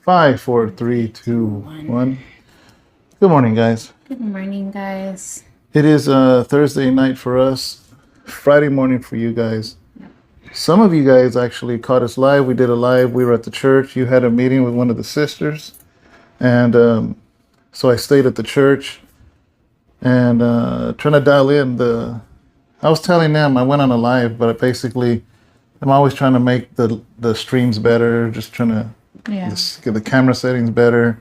5, 4, 3, 2, 1. Good morning, guys. Good morning, guys. It is Thursday night for us, Friday morning for you guys. Some of you guys actually caught us live. We did a live. We were at the church. You had a meeting with one of the sisters. And so I stayed at the church and trying to dial in I was telling them I went on a live, but basically I'm always trying to make the streams better, just trying to get the camera settings better.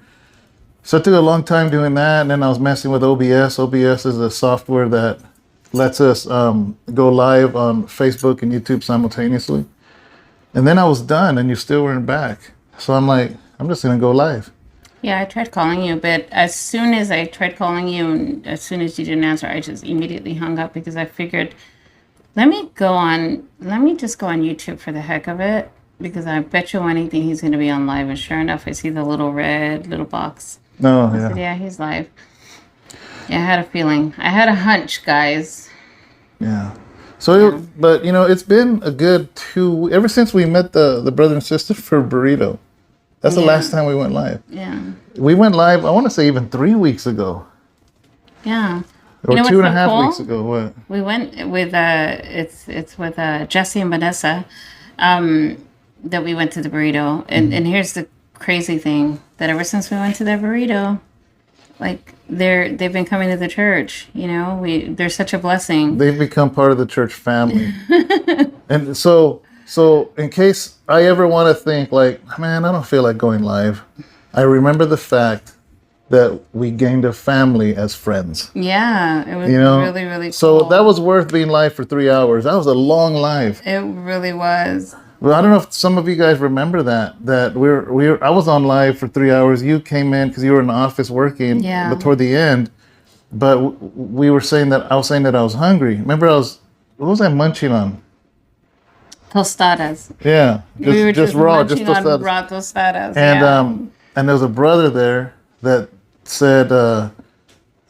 So it took a long time doing that, and then I was messing with OBS. OBS is a software that lets us go live on Facebook and YouTube simultaneously. And then I was done, and you still weren't back. So I'm like, I'm just going to go live. Yeah, I tried calling you, but as soon as I tried calling you, and as soon as you didn't answer, I just immediately hung up because I figured, let me just go on YouTube for the heck of it, because I bet you anything he's going to be on live. And sure enough, I see the little box. No, I said, yeah, he's live. Yeah, I had a feeling. I had a hunch, guys. Yeah. So, but it's been a good ever since we met the brother and sister for Burrito. That's the last time we went live. Yeah. We went live, I want to say even 3 weeks ago. Yeah. Or 2.5 weeks ago. What? We went with, it's with Jesse and Vanessa, that we went to the burrito. And here's the crazy thing, that ever since we went to the burrito, like they've been coming to the church, they're such a blessing. They've become part of the church family. And so in case I ever want to think like, man, I don't feel like going live, I remember the fact that we gained a family as friends. Yeah, it was really, really cool. So that was worth being live for 3 hours. That was a long live. It really was. Well, I don't know if some of you guys remember that I was on live for 3 hours. You came in because you were in the office working, but toward the end. But we were saying that I was hungry. Remember, what was I munching on? Tostadas. Yeah, just raw tostadas. On raw tostadas. And and there was a brother there that said,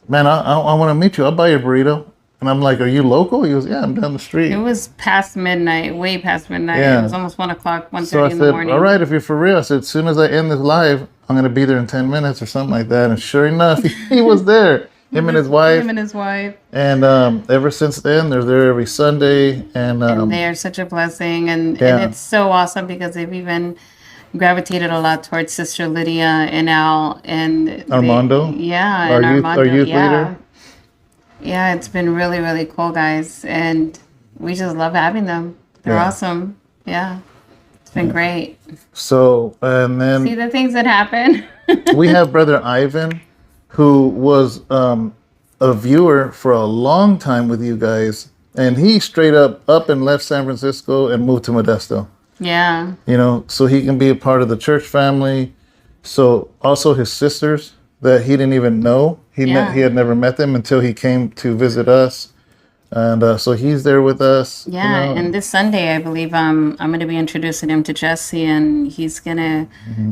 "Man, I want to meet you. I'll buy you a burrito." And I'm like, "Are you local?" He goes, "Yeah, I'm down the street." It was past midnight, way past midnight. Yeah. It was almost 1 o'clock, 1:30 so I in said, the morning. "All right, if you're for real," I said, "As soon as I end this live, I'm going to be there in 10 minutes or something like that." And sure enough, he was there. Him and his wife. And ever since then, they're there every Sunday. And they are such a blessing. And it's so awesome because they've even gravitated a lot towards Sister Lydia and Al and Armando. Armando. Our youth leader. Yeah, it's been really, really cool, guys. And we just love having them. They're awesome. Yeah. It's been great. So, and then... See the things that happen? We have Brother Ivan, who was a viewer for a long time with you guys. And he straight up and left San Francisco and moved to Modesto. Yeah. So he can be a part of the church family. So also his sisters that he didn't even know. He had never met them until he came to visit us. And so he's there with us. Yeah, and this Sunday, I believe I'm going to be introducing him to Jesse, and he's going to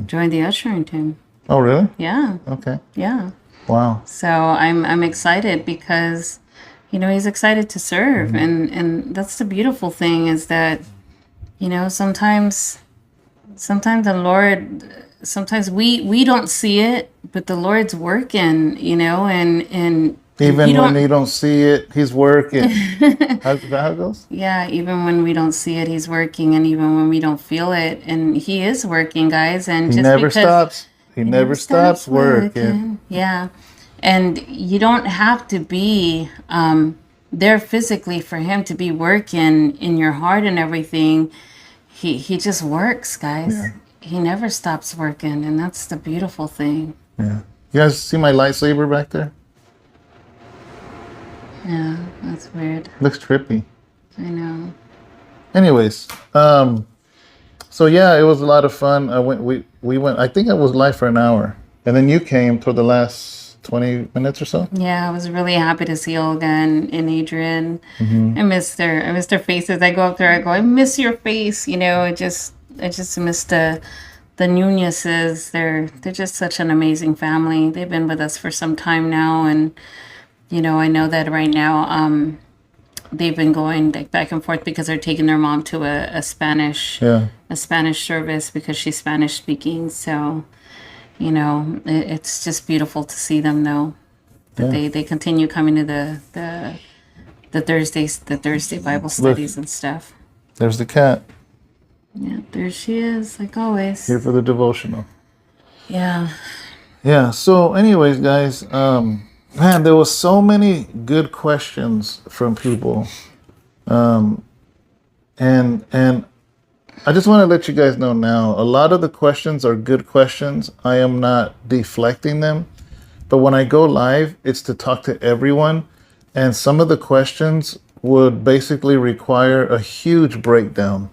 join the ushering team. Oh, really? Yeah. Okay. Yeah. Wow. So I'm excited because, he's excited to serve. And that's the beautiful thing is that, sometimes the Lord... Sometimes we don't see it, but the Lord's working, and even when you don't see it, he's working. How it goes? Yeah, even when we don't see it, he's working, and even when we don't feel it, and he is working, guys. And he never stops. He never stops working. Yeah, and you don't have to be there physically for him to be working in your heart and everything. He just works, guys. Yeah. He never stops working, and that's the beautiful thing. Yeah. You guys see my lightsaber back there? Yeah, that's weird. Looks trippy. I know. Anyways, so yeah, it was a lot of fun. We went, I think I was live for an hour. And then you came toward the last 20 minutes or so? Yeah, I was really happy to see Olga and Adrian. I missed their faces. I go up there, I go, I miss your face. I just miss the Nunezes. They're just such an amazing family. They've been with us for some time now, and I know that right now they've been going like back and forth because they're taking their mom to a Spanish Yeah. a Spanish service because she's Spanish speaking. So, you know, it's just beautiful to see them though that they continue coming to the Thursday Bible studies and stuff. There's the cat Yeah, there she is, like always. here for the devotional. Yeah. Yeah. So, anyways, guys, man, there was so many good questions from people, and I just want to let you guys know now. A lot of the questions are good questions. I am not deflecting them, but when I go live, it's to talk to everyone, and some of the questions would basically require a huge breakdown,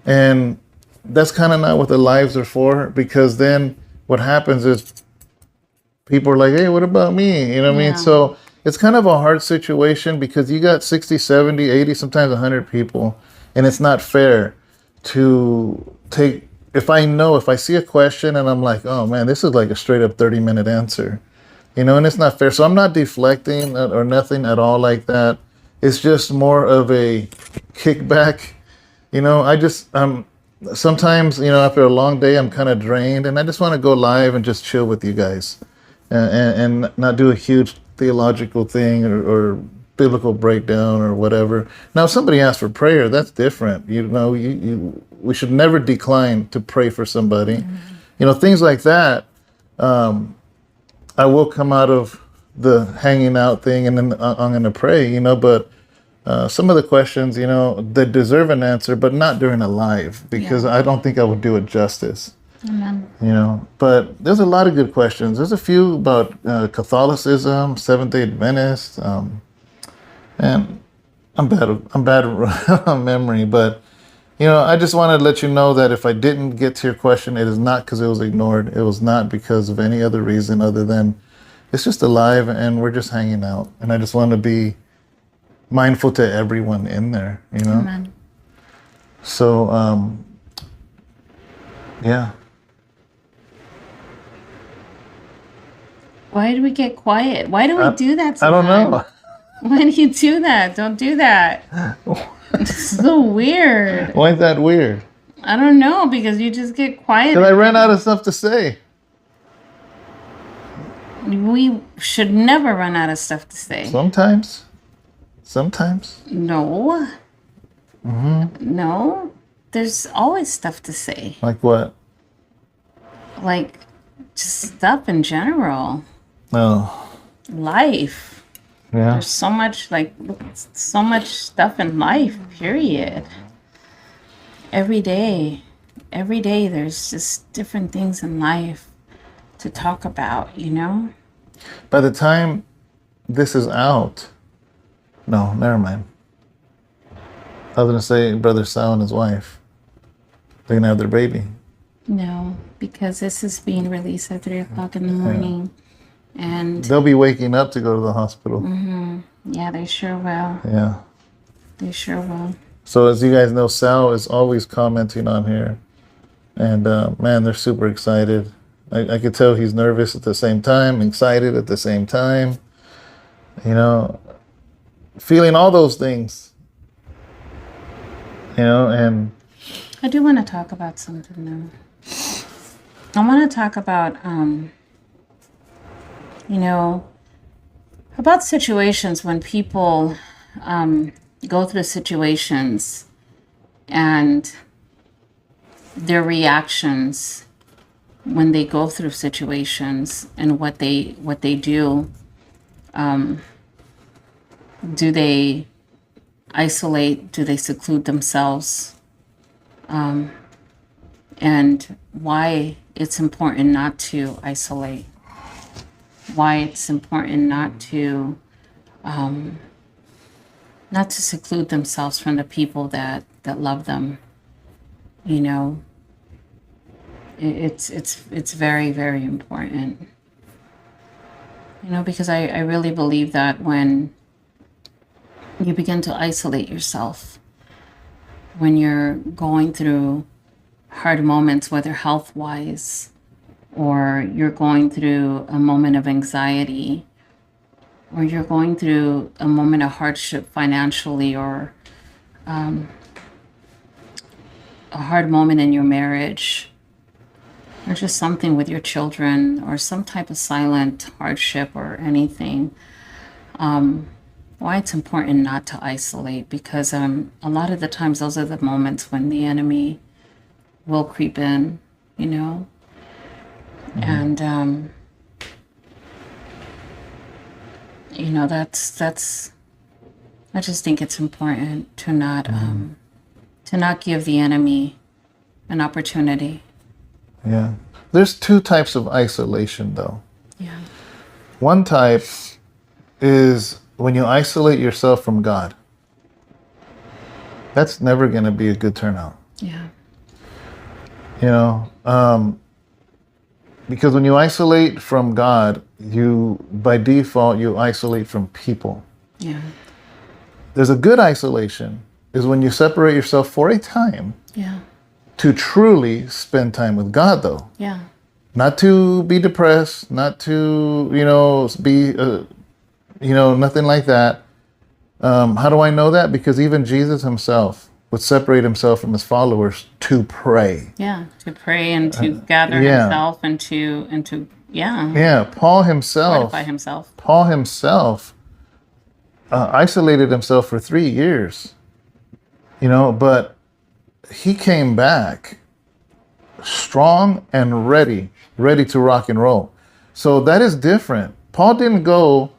and that's kind of not what the lives are for, because then what happens is people are like, hey, what about me? You know what I mean? So it's kind of a hard situation because you got 60, 70, 80, sometimes 100 people, and it's not fair to take, if I see a question and I'm like, oh man, this is like a straight up 30-minute answer, you know, and it's not fair. So I'm not deflecting or nothing at all like that. It's just more of a kickback. You know, sometimes, you know, after a long day, I'm kind of drained and I just want to go live and just chill with you guys and not do a huge theological thing or biblical breakdown or whatever. Now, if somebody asks for prayer, that's different. You know, we should never decline to pray for somebody. Mm-hmm. You know, things like that. I will come out of the hanging out thing and then I'm going to pray, you know, but some of the questions, you know, they deserve an answer, but not during a live, because I don't think I would do it justice. Amen. You know, but there's a lot of good questions. There's a few about Catholicism, Seventh-day Adventist, and I'm bad on memory, but you know, I just wanted to let you know that if I didn't get to your question, it is not because it was ignored. It was not because of any other reason other than it's just a live and we're just hanging out, and I just want to be mindful to everyone in there, you know. Amen. So yeah. Why do we get quiet? Why do we do that sometimes? I don't know. Why do you do that? Don't do that. It's so weird. Why is that weird? I don't know, because you just get quiet. Because I ran out of stuff to say. We should never run out of stuff to say. Sometimes. No. Mm-hmm. No. There's always stuff to say. Like what? Like just stuff in general. Oh. Life. Yeah. There's so much stuff in life, period. Every day there's just different things in life to talk about, you know? By the time this is out, no, never mind. I was going to say Brother Sal and his wife, they're going to have their baby. No, because this is being released at 3 o'clock in the morning. And they'll be waking up to go to the hospital. Mm-hmm. Yeah, they sure will. Yeah. They sure will. So as you guys know, Sal is always commenting on here. And man, they're super excited. I could tell he's nervous at the same time, excited at the same time. You know, feeling all those things. You know, and I do want to talk about something though. I want to talk about, you know, about situations when people go through situations and their reactions when they go through situations and what they do. Do they isolate? Do they seclude themselves? And why it's important not to isolate. Why it's important not to seclude themselves from the people that love them. You know, it's very, very important. You know, because I really believe that when you begin to isolate yourself, when you're going through hard moments, whether health-wise or you're going through a moment of anxiety, you're going through a moment of hardship financially, or a hard moment in your marriage, or just something with your children, or some type of silent hardship or anything, why it's important not to isolate, because a lot of the times those are the moments when the enemy will creep in, you know, and you know, that's I just think it's important to not give the enemy an opportunity. Yeah. There's two types of isolation, though. Yeah. One type is when you isolate yourself from God. That's never going to be a good turnout. Yeah. You know, because when you isolate from God, by default, you isolate from people. Yeah. There's a good isolation is when you separate yourself for a time Yeah. to truly spend time with God, though. Yeah. Not to be depressed, not to, be, nothing like that. How do I know that? Because even Jesus himself would separate himself from his followers to pray. Yeah. To pray and to gather himself and to Yeah, fortify himself. Paul himself isolated himself for 3 years, but he came back strong and ready to rock and roll. So that is different. Paul didn't go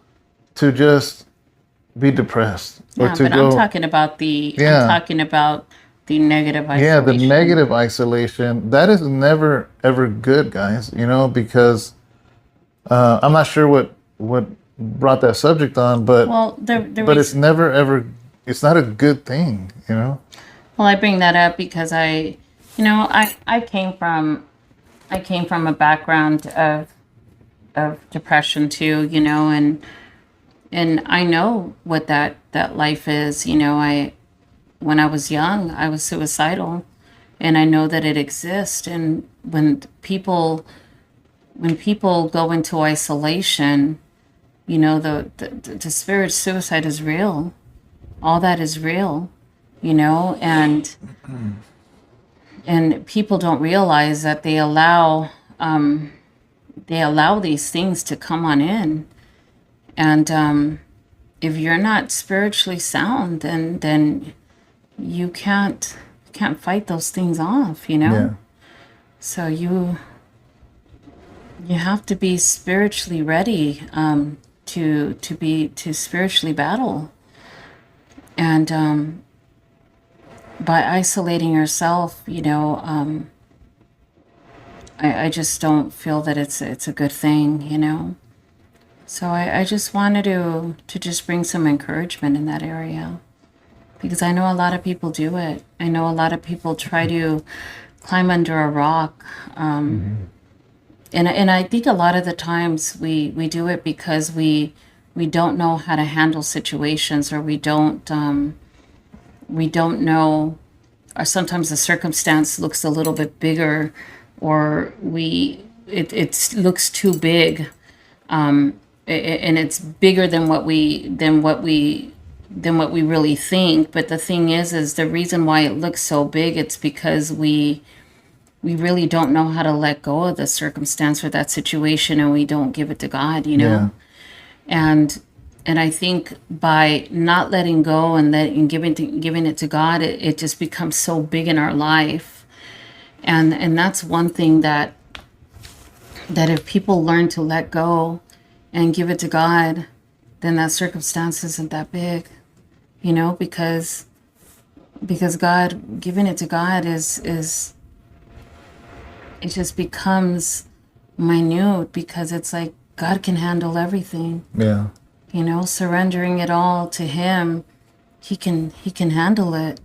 to just be depressed or to but go. I'm talking about the negative isolation. Yeah, the negative isolation, that is never ever good, guys. Because I'm not sure what brought that subject on, but it's never ever. It's not a good thing, Well, I bring that up because I came from a background of depression too, and I know what that life is. When I was young, I was suicidal, and I know that it exists. And when people go into isolation, the spirit of suicide is real. All that is real, and people don't realize that they allow these things to come on in. And if you're not spiritually sound, then you can't fight those things off, Yeah. So you have to be spiritually ready to spiritually battle. And by isolating yourself, I just don't feel that it's a good thing, So I just wanted to just bring some encouragement in that area, because I know a lot of people do it. I know a lot of people try to climb under a rock, and I think a lot of the times we do it because we don't know how to handle situations, or we don't know, or sometimes the circumstance looks a little bit bigger, or it looks too big, and it's bigger than what we really think. But the thing is the reason why it looks so big, it's because we really don't know how to let go of the circumstance or that situation, and we don't give it to God, Yeah. And I think by not letting go and giving it to God, it just becomes so big in our life. And that's one thing that if people learn to let go and give it to God, then that circumstance isn't that big, because God, giving it to God is it just becomes minute, because it's like God can handle everything. Yeah. Surrendering it all to Him, He can handle it.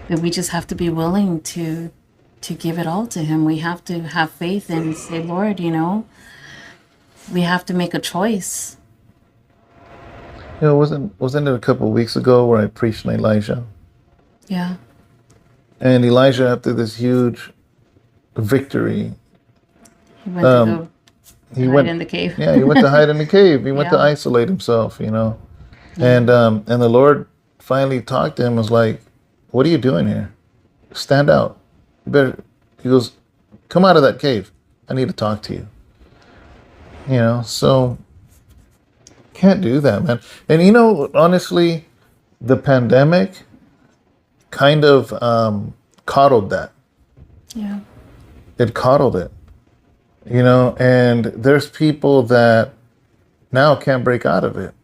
But we just have to be willing to give it all to Him. We have to have faith and say, Lord, we have to make a choice. Wasn't it a couple of weeks ago where I preached on Elijah? Yeah. And Elijah, after this huge victory, He went to he Hide went, in the cave. yeah, he went to hide in the cave. He went to Yeah. isolate himself, you know. And the Lord finally talked to him, was like, what are you doing here? Stand out. You better, he goes, come out of that cave. I need to talk to you. You know, so can't do that, man. And you know, honestly, the pandemic kind of coddled that. Yeah. It coddled it, you know, and there's people that now can't break out of it.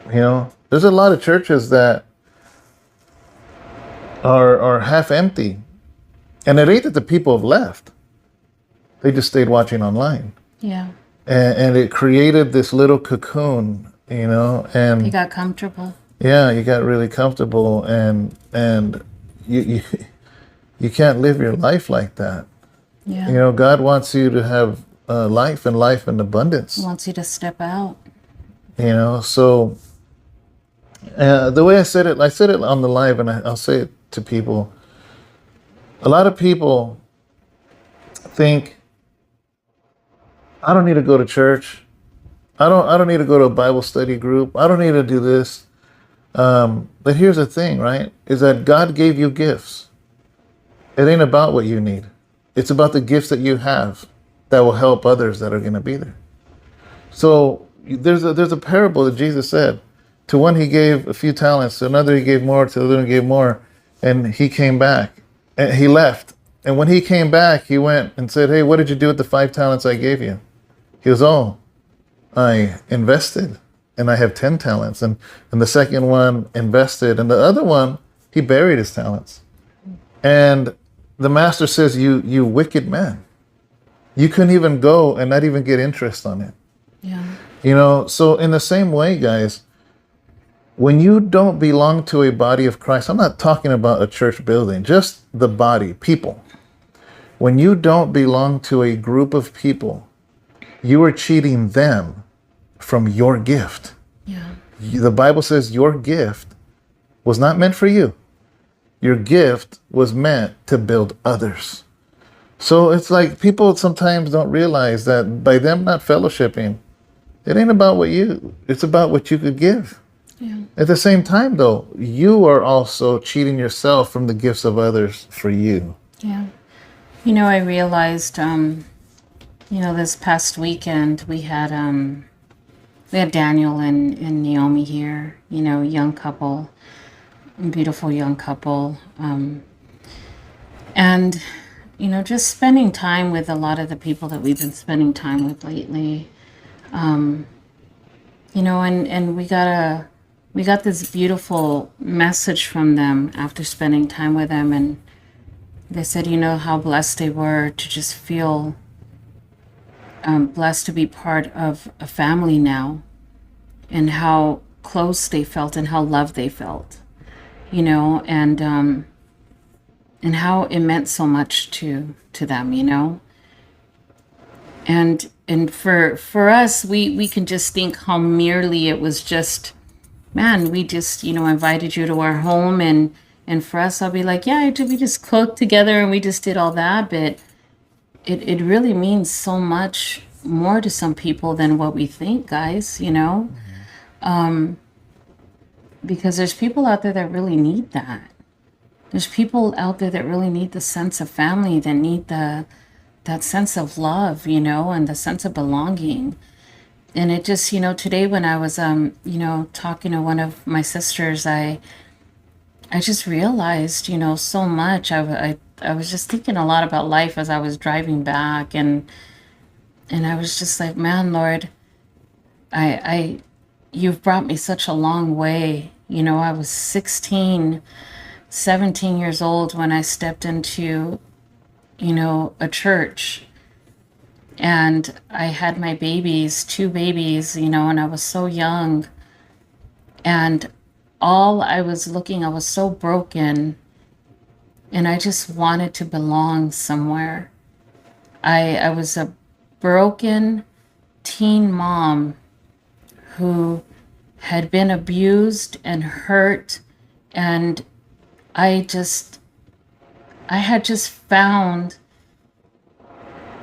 You know, there's a lot of churches that are half empty. And it ain't that the people have left. They just stayed watching online. Yeah. And it created this little cocoon, you know, They and got comfortable. yeah, you got really comfortable, and you you can't live your life like that. Yeah. You know, God wants you to have life and life in abundance. Wants you to step out. You know, so the way I said it on the live, and I'll say it to people. A lot of people think, I don't need to go to church. I don't need to go to a Bible study group. I don't need to do this. But here's the thing, right? Is that God gave you gifts. It ain't about what you need. It's about the gifts that you have that will help others that are going to be there. So there's a parable that Jesus said. To one he gave a few talents, to another he gave more, to the other he gave more, and he came back. And he left. And when he came back, he went and said, hey, what did you do with the 5 talents I gave you? He goes, oh, I invested, and I have 10 talents. And the second one invested, and the other one, he buried his talents. And the master says, you wicked man. You couldn't even go and not even get interest on it. Yeah. You know, so in the same way, guys, when you don't belong to a body of Christ, I'm not talking about a church building, just the body, people. When you don't belong to a group of people, you are cheating them from your gift. Yeah. The Bible says your gift was not meant for you. Your gift was meant to build others. So it's like people sometimes don't realize that by them not fellowshipping, it ain't about what it's about what you could give. Yeah. At the same time, though, you are also cheating yourself from the gifts of others for you. Yeah. You know, I realized, this past weekend we had Daniel and Naomi here, young couple, beautiful young couple. And, just spending time with a lot of the people that we've been spending time with lately. And we got this beautiful message from them after spending time with them, and they said, how blessed they were to just feel blessed to be part of a family now, and how close they felt and how loved they felt, and how it meant so much to them, and for us, we can just think how merely it was just, man, we just, invited you to our home, and for us, I'll be like, yeah, we just cooked together and we just did all that, but it really means so much more to some people than what we think, guys, because there's people out there that really need that. There's people out there that really need the sense of family, that need that sense of love, and the sense of belonging. And it just, today when I was, talking to one of my sisters, I just realized, so much. I was just thinking a lot about life as I was driving back, and I was just like, man, Lord, you've brought me such a long way. I was 16, 17 years old when I stepped into, a church. And I had my babies, 2 babies, and I was so young. And I was so broken. And I just wanted to belong somewhere. I was a broken teen mom who had been abused and hurt. And I had just found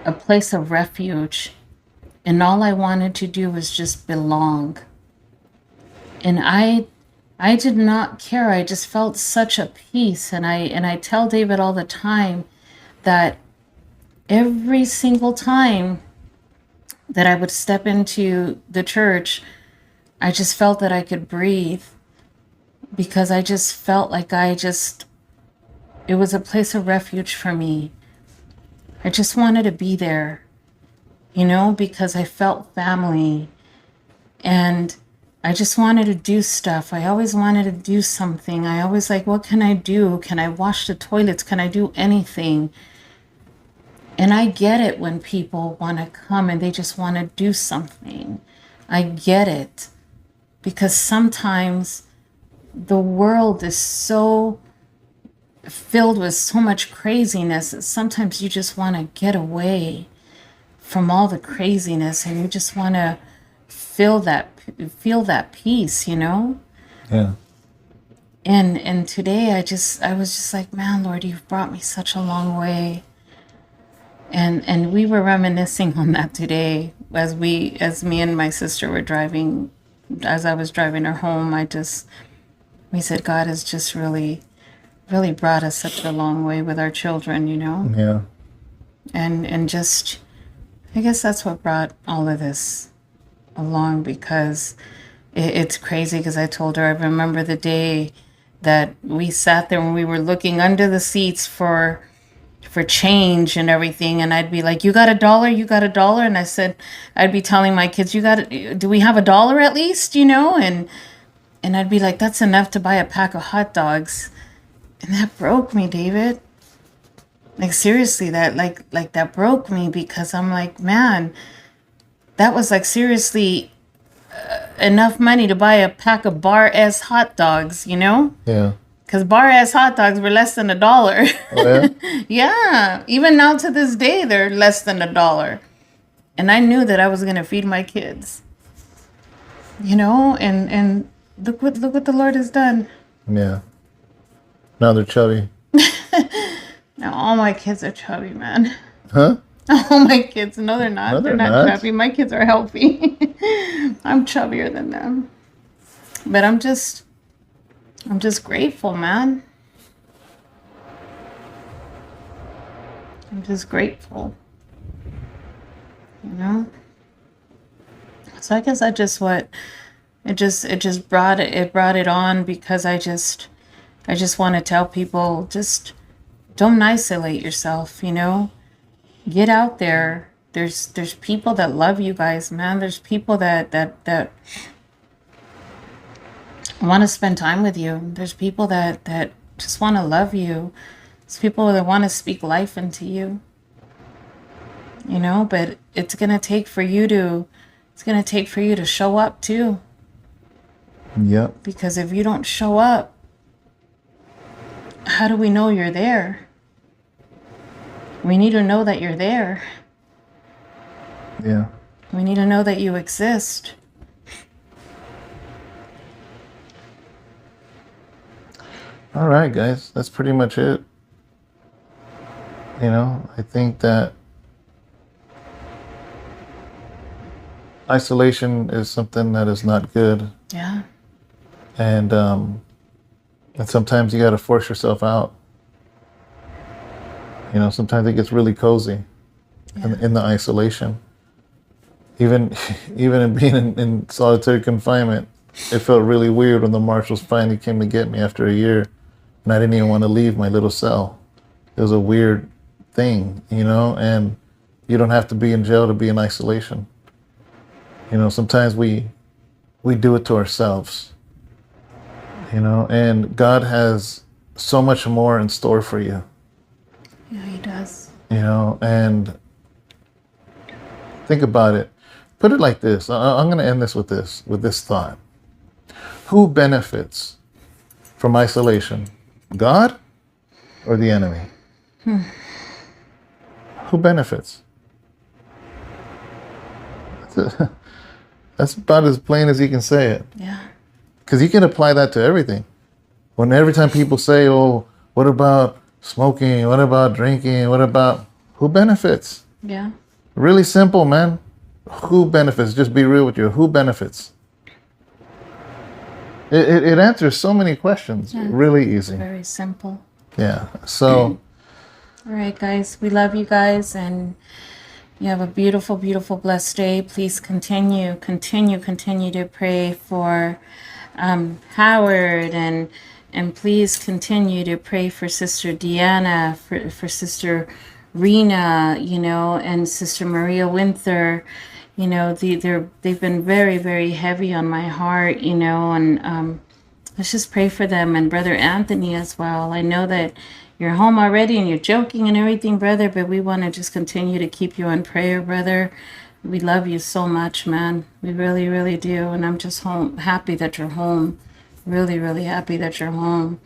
a place of refuge And all I wanted to do was just belong. And I did not care. I just felt such a peace. And I tell David all the time that every single time that I would step into the church, I just felt that I could breathe, because I just felt like it was a place of refuge for me. I just wanted to be there, because I felt family, and I just wanted to do stuff. I always wanted to do something. I always like, what can I do? Can I wash the toilets? Can I do anything? And I get it when people want to come and they just want to do something. I get it. Because sometimes the world is so filled with so much craziness that sometimes you just want to get away from all the craziness, and you just want to feel that peace, Yeah. And today I was just like, man, Lord, you've brought me such a long way. And we were reminiscing on that today as me and my sister were driving. As I was driving her home, we said, God has just really, really brought us such a long way with our children, Yeah. and just, I guess that's what brought all of this along, because it's crazy. Because I told her, I remember the day that we sat there when we were looking under the seats for change and everything, and I'd be like, you got $1? You got $1? And I said, I'd be telling my kids, do we have $1 at least, and I'd be like, that's enough to buy a pack of hot dogs. And that broke me, David. Like, seriously, that that broke me, because I'm like, man, that was like seriously enough money to buy a pack of bar-ass hot dogs, Yeah. Because bar-ass hot dogs were less than $1. Oh, yeah? Yeah. Even now to this day, they're less than $1. And I knew that I was going to feed my kids. And look what the Lord has done. Yeah. Now they're chubby. Now all my kids are chubby, man. Huh? All my kids, no, they're not. No, they're they're not not. chubby. My kids are healthy. I'm chubbier than them. But I'm just grateful, man. I'm just grateful. So I guess I just brought it on, because I just want to tell people, just don't isolate yourself, Get out there. There's people that love you guys, man. There's people that want to spend time with you. There's people that just want to love you. There's people that want to speak life into you. But it's gonna take for you to show up too. Yep. Because if you don't show up, how do we know you're there? We need to know that you're there. Yeah. We need to know that you exist. All right, guys. That's pretty much it. I think that isolation is something that is not good. Yeah. And sometimes you got to force yourself out. Sometimes it gets really cozy in the isolation. Even in being in solitary confinement, it felt really weird when the marshals finally came to get me after a year, and I didn't even want to leave my little cell. It was a weird thing, and you don't have to be in jail to be in isolation. Sometimes we do it to ourselves, and God has so much more in store for you. Yeah, he does. And think about it. Put it like this. I'm going to end this with this thought. Who benefits from isolation? God or the enemy? Who benefits? That's about as plain as you can say it. Yeah. Because you can apply that to everything. Every time people say, oh, what about smoking? What about drinking? Who benefits? Yeah. Really simple, man. Who benefits? Just be real with you. Who benefits? It answers so many questions. Yeah. Really easy. Very simple. Yeah. So, All right, guys. We love you guys, and you have a beautiful, beautiful, blessed day. Please continue to pray for Howard, and please continue to pray for Sister Deanna, for Sister Rena, and Sister Maria Winther. They've been very, very heavy on my heart, and let's just pray for them, and Brother Anthony as well. I know that you're home already and you're joking and everything, brother, but we want to just continue to keep you in prayer, brother. We love you so much, man. We really, really do. And I'm just happy that you're home. Really, really happy that you're home.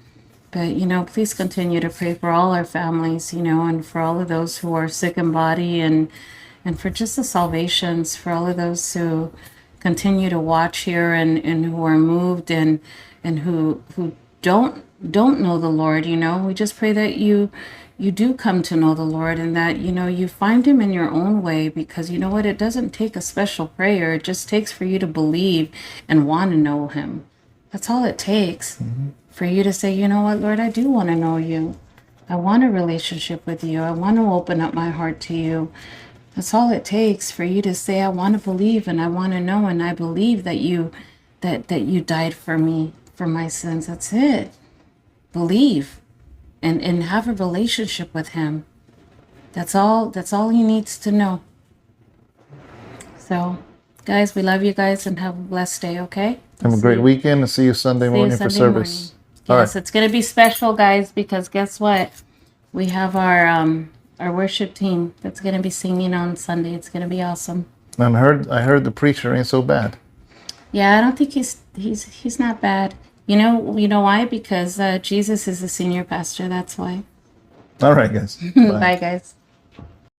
But, please continue to pray for all our families, and for all of those who are sick in body, and for just the salvations, for all of those who continue to watch here, and who are moved, and who don't know the Lord. We just pray that you do come to know the Lord, and that you find him in your own way, because you know what, it doesn't take a special prayer. It just takes for you to believe and want to know him. That's all it takes. For you to say, you know what, Lord, I do want to know you. I want a relationship with you. I want to open up my heart to you. That's all it takes for you to say, I want to believe, and I want to know, and I believe that you died for me, for my sins. That's it. Believe and have a relationship with him. That's all he needs to know. So, guys, we love you guys, and have a blessed day, okay? have a great weekend, and see you Sunday morning for service. Yes, it's going to be special, guys, because guess what? We have our worship team that's going to be singing on Sunday. It's going to be awesome. And I heard the preacher ain't so bad. Yeah, I don't think he's not bad. You know why? Because Jesus is the senior pastor. That's why. All right, guys. Bye, guys.